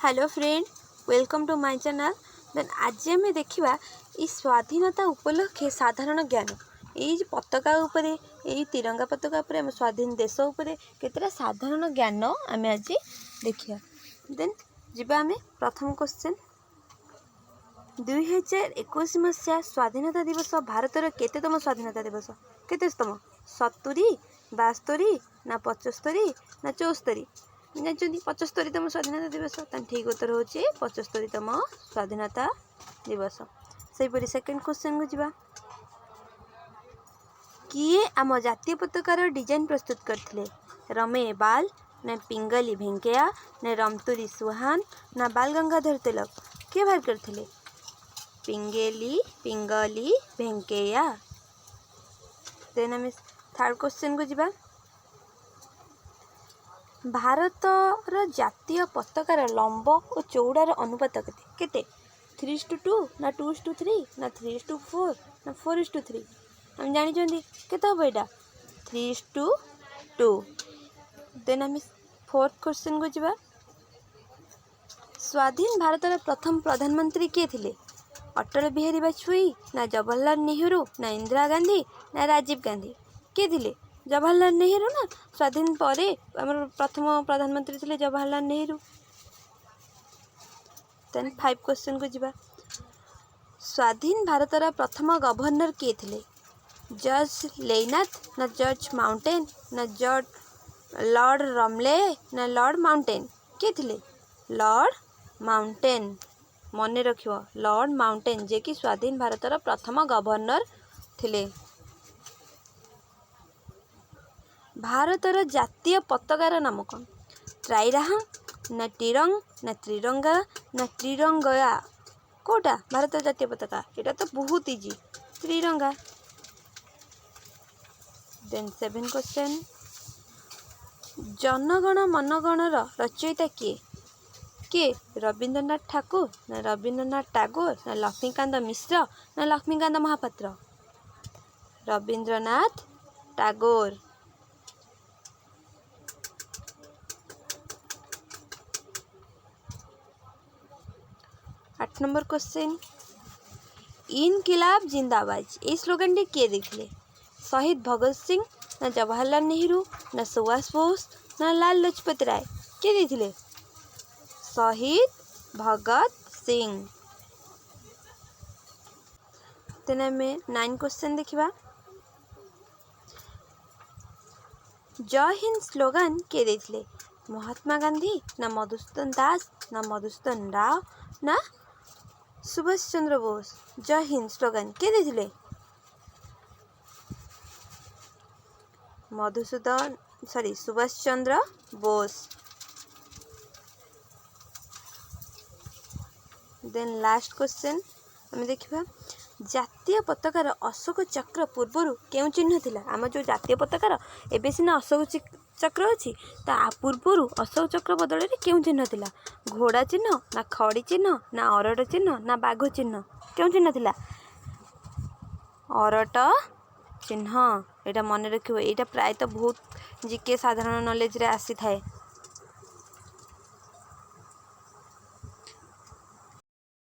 Hello friend, welcome to my channel. Then आज आम देखा ये स्वाधीनता उपलक्षे साधारण ज्ञान ये पताका उपरे ये तिरंगा पताका उपरे आम स्वाधीन देश उपरे केतटा साधारण ज्ञान आम आज देखिया। देन जीवा आम प्रथम क्वेश्चन 2021 मसीहा स्वाधीनता दिवस भारतर केतेतम स्वाधीनता दिवस केतेतम 70 72 ना 75 ना 74 जानते 75तम स्वाधीनता दिवस ठीक उत्तर हूँ 75तम स्वाधीनता दिवस। सेपरी सेकेंड क्वेश्चन को जीवा किए आम जातीय पताकार डिजाइन प्रस्तुत करते रमे बाल ना पिंगली भेंकैया ना रमतुरी सुहान ना बाल गंगाधर तिलक किए बाहर करते पिंगली भेंकैया। देन आम थर्ड क्वेश्चन को जीवा भारतर जातीय पताकार लंब और चौड़ार अनुपात केते 3:2 ना 2:3 ना 3:4 ना 4:3 हम जानी केते हम यहाँ 3:2। देन आम फोर्थ क्वेश्चन को जीवा स्वाधीन भारतर प्रथम प्रधानमंत्री किए थे अटल बिहारी वाजपेयी ना जवाहरलाल नेहरू ना इंदिरा गांधी ना राजीव गांधी किए थे जवाहरलाल नेहरू ना स्वाधीन पर प्रथम प्रधानमंत्री थे Jawaharlal Nehru. Then five question को जीवा स्वाधीन भारतर प्रथम गवर्नर किए थे जज लेनाथ ना जज माउंटेन ना जज लॉर्ड रमले ना लॉर्ड माउंटेन किए थे लॉर्ड माउंटेन मन रखियो लॉर्ड माउंटेन जे कि स्वाधीन भारतर प्रथम गवर्नर थिले। भारतर जातीय पताकार नाम कौन त्राइराहा ना तिरंग ना त्रिरंगा ना त्रिरंगया कोटा भारत जातीय पताका यहाँ तो बहुत इजी त्रिरंगा। देन सेवेन क्वेश्चन जनगण मनगणर रचयिता किए रवींद्रनाथ ठाकुर ना रवींद्रनाथ टैगोर ना लक्ष्मीकांत मिश्र ना लक्ष्मीकांत महापात्र रवींद्रनाथ टैगोर। 8 नंबर क्वेश्चन इनकिलाब जिंदाबाद ये स्लोगन टी किए देखिले शहीद भगत सिंह ना जवाहरलाल नेहरू ना सुभाष बोस ना लाल लजपत राय किए देथिले शहीद भगत सिंह। तेन आम 9 क्वेश्चन देखा जय हिंद स्लोगन किए देथिले महात्मा गांधी ना मधुसूदन दास ना मधुसूदन राव ना सुभाष चंद्र बोस जय हिंद स्लोगन किए देथिले Subhash Chandra Bose. Then last question आम देखा जातीय पताकार अशोक चक्र पूर्वर क्यों चिन्ह थिला आम जो जातीय पताकार एबे सिना अशोक चक्र अच्छी ता पूर्वर अशोक चक्र बदल क्यों चिन्ह थिला घोड़ा चिन्ह ना खड़ी चिन्ह ना अरट चिन्ह ना बाघ चिन्ह क्यों चिन्ह थिला अरट चिन्ह। यहाँ मन रखियो यहाँ प्रायतः बहुत जीके साधारण नॉलेज रे आसी थाए।